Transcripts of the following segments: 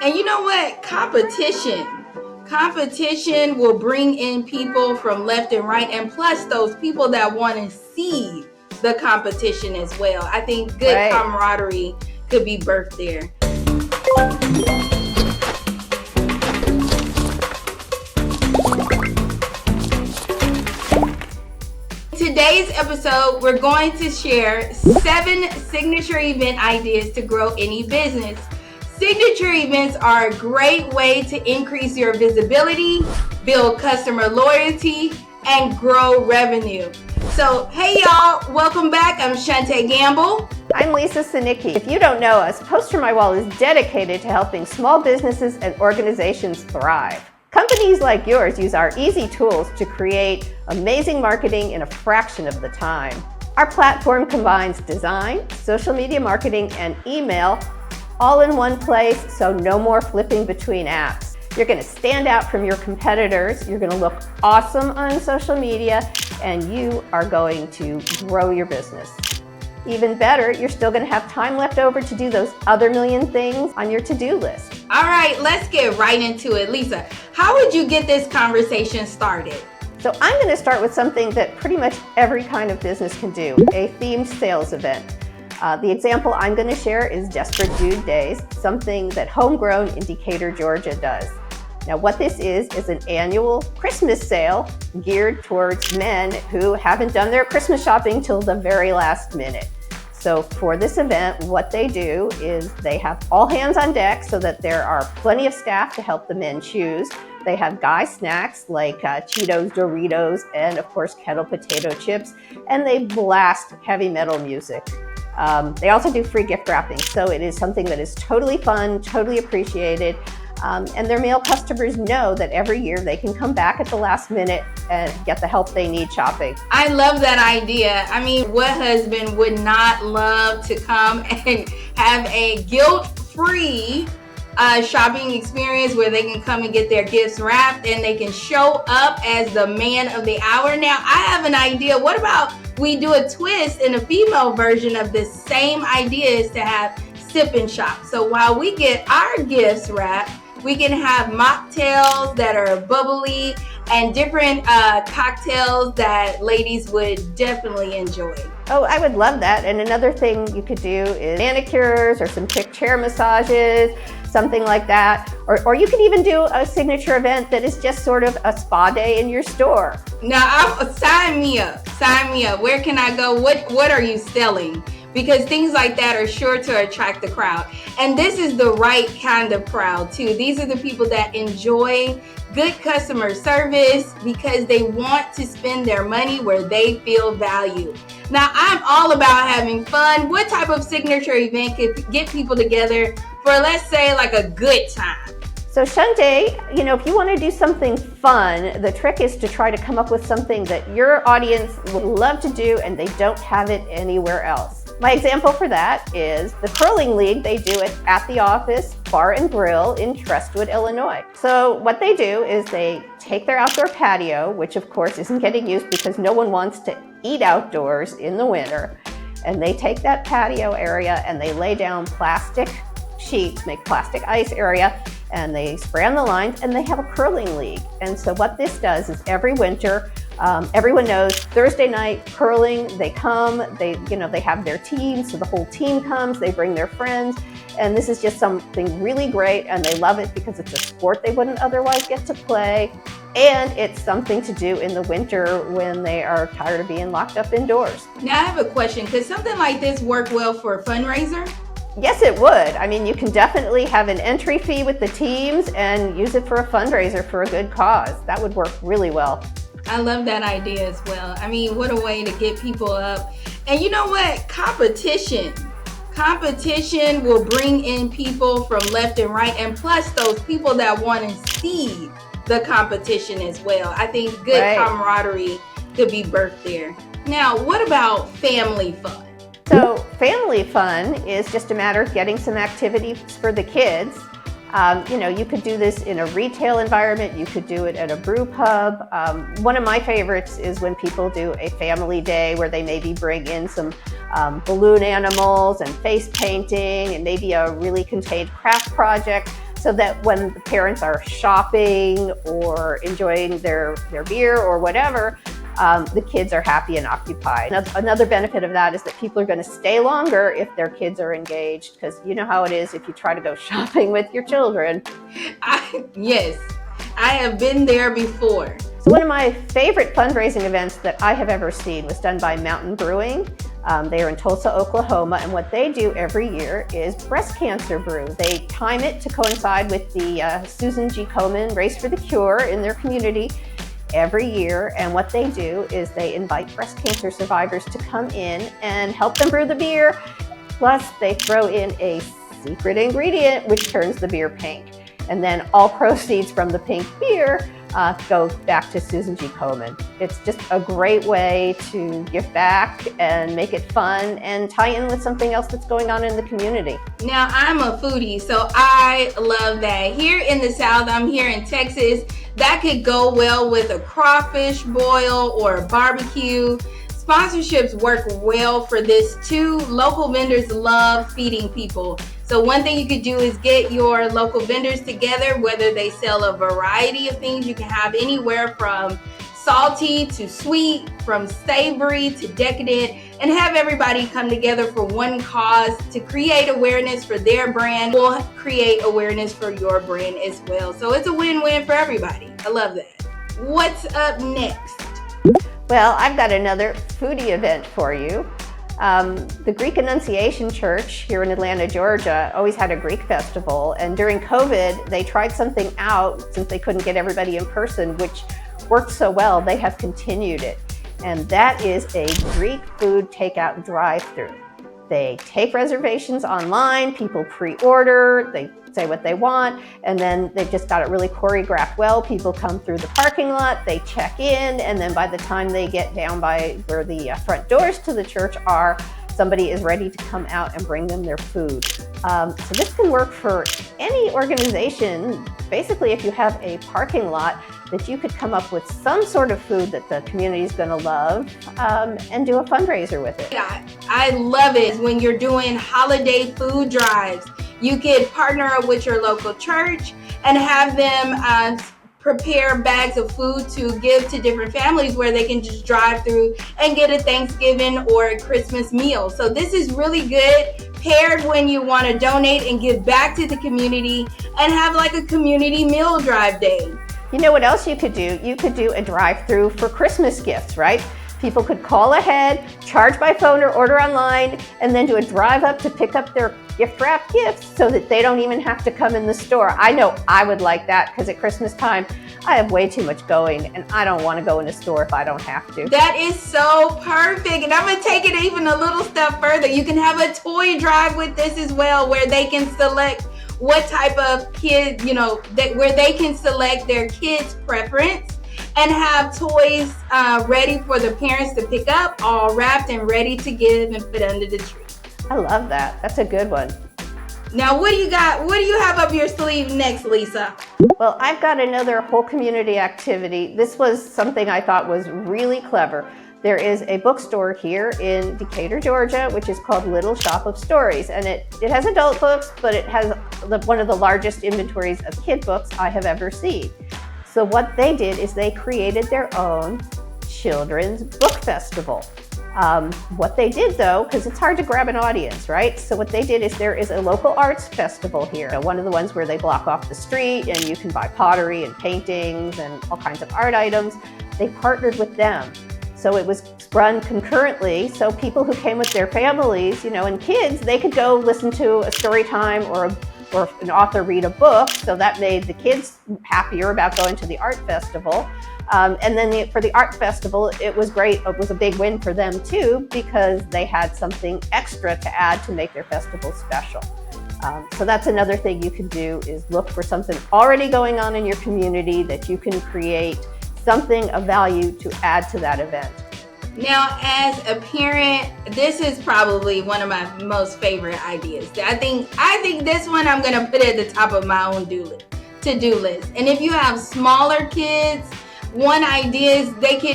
And you know what? Competition will bring in people from left and right, and plus those people that want to see the competition as well. I think good camaraderie could be birthed there. Today's episode, we're going to share 7 signature event ideas to grow any business. Signature events are a great way to increase your visibility, build customer loyalty, and grow revenue. So, hey y'all, welcome back. I'm Shante Gamble. I'm Lisa Sinicki. If you don't know us, PosterMyWall is dedicated to helping small businesses and organizations thrive. Companies like yours use our easy tools to create amazing marketing in a fraction of the time. Our platform combines design, social media marketing, and email all in one place, so no more flipping between apps. You're going to stand out from your competitors, you're going to look awesome on social media, and you are going to grow your business. Even better, you're still going to have time left over to do those other million things on your to-do list. All right, let's get right into it. Lisa, how would you get this conversation started? So I'm going to start with something that pretty much every kind of business can do, a themed sales event. The example I'm going to share is Desperate Dude Days, something that homegrown in Decatur, Georgia does. Now what this is an annual Christmas sale geared towards men who haven't done their Christmas shopping till the very last minute. So for this event, what they do is they have all hands on deck so that there are plenty of staff to help the men choose. They have guy snacks like Cheetos, Doritos, and of course kettle potato chips, and they blast heavy metal music. They also do free gift wrapping, so it is something that is totally fun, totally appreciated, and their male customers know that every year they can come back at the last minute and get the help they need shopping. I love that idea. I mean, what husband would not love to come and have a guilt-free shopping experience where they can come and get their gifts wrapped and they can show up as the man of the hour? Now, I have an idea. What about we do a twist in a female version of the same idea is to have sip and shop. So while we get our gifts wrapped, we can have mocktails that are bubbly and different cocktails that ladies would definitely enjoy. Oh, I would love that. And another thing you could do is manicures or some quick chair massages, something like that. Or you could even do a signature event that is just sort of a spa day in your store. Now, sign me up. Where can I go? What are you selling? Because things like that are sure to attract the crowd. And this is the right kind of crowd too. These are the people that enjoy good customer service because they want to spend their money where they feel valued. Now, I'm all about having fun. What type of signature event could get people together for, let's say, like a good time? So Shante, if you want to do something fun, the trick is to try to come up with something that your audience would love to do and they don't have it anywhere else. My example for that is the curling league. They do it at the office bar and grill in Crestwood, Illinois. So what they do is they take their outdoor patio, which of course isn't getting used because no one wants to eat outdoors in the winter. And they take that patio area and they lay down plastic sheets, make plastic ice area, and they spray on the lines and they have a curling league. And so what this does is every winter, everyone knows Thursday night curling, they come, they have their team, so the whole team comes, they bring their friends, and this is just something really great, and they love it because it's a sport they wouldn't otherwise get to play, and it's something to do in the winter when they are tired of being locked up indoors. Now I have a question. Could something like this work well for a fundraiser? Yes, it would. I mean, you can definitely have an entry fee with the teams and use it for a fundraiser for a good cause. That would work really well. I love that idea as well. I mean, what a way to get people up. And you know what? Competition will bring in people from left and right, and plus those people that want to see the competition as well. I think good camaraderie could be birthed there. Now, what about family fun? So family fun is just a matter of getting some activities for the kids. You could do this in a retail environment. You could do it at a brew pub. One of my favorites is when people do a family day where they maybe bring in some balloon animals and face painting and maybe a really contained craft project. so that when the parents are shopping or enjoying their beer or whatever, the kids are happy and occupied. Another benefit of that is that people are going to stay longer if their kids are engaged, because you know how it is if you try to go shopping with your children. Yes, I have been there before. So one of my favorite fundraising events that I have ever seen was done by Mountain Brewing. They are in Tulsa, Oklahoma, and what they do every year is breast cancer brew. They time it to coincide with the Susan G. Komen Race for the Cure in their community every year, and what they do is they invite breast cancer survivors to come in and help them brew the beer, plus they throw in a secret ingredient which turns the beer pink. And then all proceeds from the pink beer go back to Susan G. Komen. It's just a great way to give back and make it fun and tie in with something else that's going on in the community. Now, I'm a foodie, so I love that. Here in the South, I'm here in Texas, that could go well with a crawfish boil or a barbecue. Sponsorships work well for this too. Local vendors love feeding people. So one thing you could do is get your local vendors together, whether they sell a variety of things. You can have anywhere from salty to sweet, from savory to decadent, and have everybody come together for one cause to create awareness for their brand. We'll create awareness for your brand as well. So it's a win-win for everybody. I love that. What's up next? Well, I've got another foodie event for you. The Greek Annunciation Church here in Atlanta, Georgia, always had a Greek festival, and during COVID, they tried something out since they couldn't get everybody in person, which worked so well, they have continued it. And that is a Greek food takeout drive-thru. They take reservations online, people pre-order, they say what they want, and then they've just got it really choreographed well. People come through the parking lot, they check in, and then by the time they get down by where the front doors to the church are, somebody is ready to come out and bring them their food. So this can work for any organization. Basically, if you have a parking lot, that you could come up with some sort of food that the community is going to love and do a fundraiser with it. I love it when you're doing holiday food drives. You could partner up with your local church and have them prepare bags of food to give to different families where they can just drive through and get a Thanksgiving or a Christmas meal. So this is really good paired when you want to donate and give back to the community and have like a community meal drive day. You know what else you could do? You could do a drive-through for Christmas gifts, right? People could call ahead, charge by phone or order online, and then do a drive up to pick up their gift wrap gifts so that they don't even have to come in the store. I know I would like that because at Christmas time, I have way too much going and I don't want to go in a store if I don't have to. That is so perfect. And I'm going to take it even a little step further. You can have a toy drive with this as well, where they can select what type of kid, where they can select their kid's preference and have toys ready for the parents to pick up, all wrapped and ready to give and put under the tree. I love that. That's a good one. Now, what do you got? What do you have up your sleeve next, Lisa? Well, I've got another whole community activity. This was something I thought was really clever. There is a bookstore here in Decatur, Georgia, which is called Little Shop of Stories. And it has adult books, but it has one of the largest inventories of kid books I have ever seen. So what they did is they created their own children's book festival. What they did though, because it's hard to grab an audience, right? So what they did is there is a local arts festival here. One of the ones where they block off the street and you can buy pottery and paintings and all kinds of art items. They partnered with them. So it was run concurrently. So people who came with their families, and kids, they could go listen to a story time or an author read a book. So that made the kids happier about going to the art festival. And then for the art festival, it was great. It was a big win for them too, because they had something extra to add to make their festival special. So that's another thing you can do, is look for something already going on in your community that you can create something of value to add to that event. Now, as a parent, this is probably one of my most favorite ideas. I think this one I'm gonna put at the top of my own to-do list. And if you have smaller kids, one idea is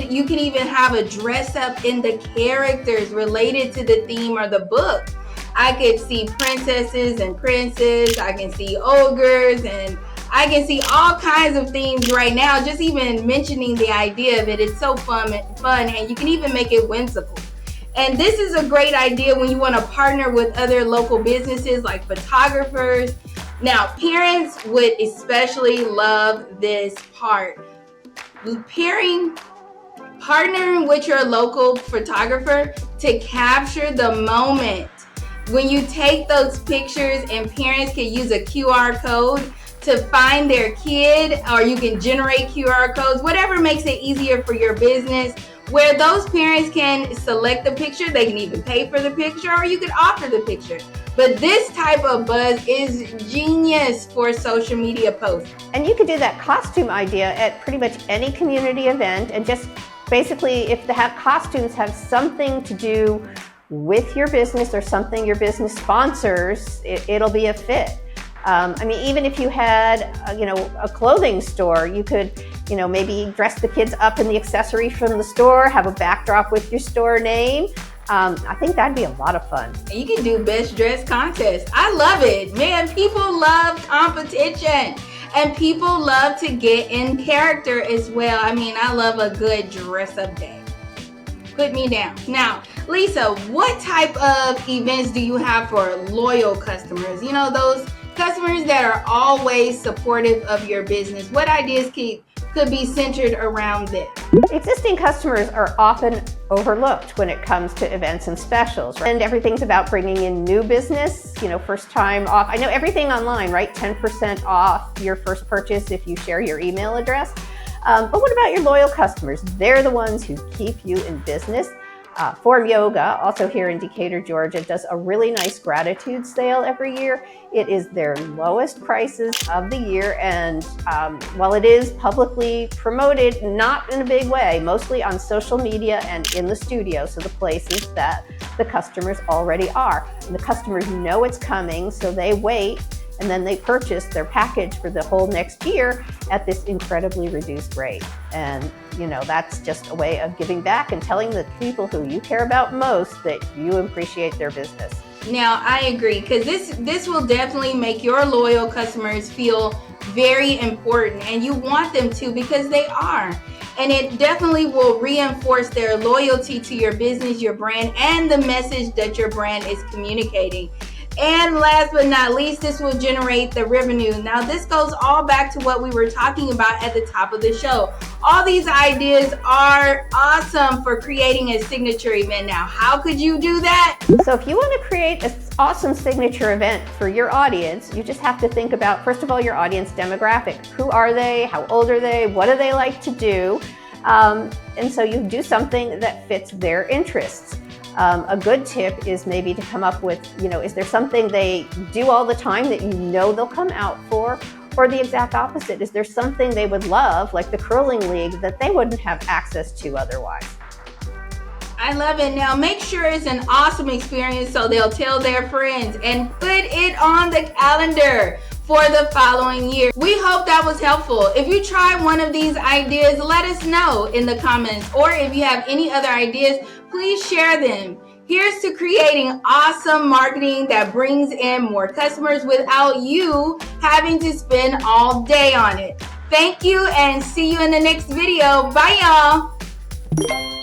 you can even have a dress up in the characters related to the theme or the book. I could see princesses and princes. I can see ogres, and I can see all kinds of themes right now. Just even mentioning the idea of it, it's so fun, and you can even make it whimsical. And this is a great idea when you want to partner with other local businesses like photographers. Now, parents would especially love this part. Partnering with your local photographer to capture the moment. When you take those pictures, and parents can use a QR code to find their kid, or you can generate QR codes, whatever makes it easier for your business, where those parents can select the picture. They can even pay for the picture, or you could offer the picture. But this type of buzz is genius for social media posts. And you could do that costume idea at pretty much any community event, and just basically, if the costumes have something to do with your business or something your business sponsors, it'll be a fit. I mean, even if you had, a clothing store, you could, maybe dress the kids up in the accessories from the store, have a backdrop with your store name. I think that'd be a lot of fun. And you can do best dress contest. I love it. Man, people love competition. And people love to get in character as well. I mean, I love a good dress up day. Put me down. Now, Lisa, what type of events do you have for loyal customers? Those customers that are always supportive of your business. What ideas could be centered around this? Existing customers are often overlooked when it comes to events and specials, right? And everything's about bringing in new business, first time off. I know everything online, right? 10% off your first purchase if you share your email address. But what about your loyal customers? They're the ones who keep you in business. Form Yoga, also here in Decatur, Georgia, does a really nice gratitude sale every year. It is their lowest prices of the year, and while it is publicly promoted, not in a big way, mostly on social media and in the studio, so the places that the customers already are. And the customers know it's coming, so they wait, and then they purchase their package for the whole next year at this incredibly reduced rate. And that's just a way of giving back and telling the people who you care about most that you appreciate their business. Now, I agree, because this will definitely make your loyal customers feel very important, and you want them to, because they are. And it definitely will reinforce their loyalty to your business, your brand, and the message that your brand is communicating. And last but not least, this will generate the revenue. Now, this goes all back to what we were talking about at the top of the show. All these ideas are awesome for creating a signature event. Now, how could you do that? So if you want to create an awesome signature event for your audience, you just have to think about, first of all, your audience demographic. Who are they? How old are they? What do they like to do? And so you do something that fits their interests. A good tip is maybe to come up with, is there something they do all the time that they'll come out for? Or the exact opposite, is there something they would love, like the curling league, that they wouldn't have access to otherwise? I love it. Now, make sure it's an awesome experience so they'll tell their friends, and put it on the calendar for the following year. We hope that was helpful. If you try one of these ideas, let us know in the comments. Or if you have any other ideas, please share them. Here's to creating awesome marketing that brings in more customers without you having to spend all day on it. Thank you, and see you in the next video. Bye, y'all.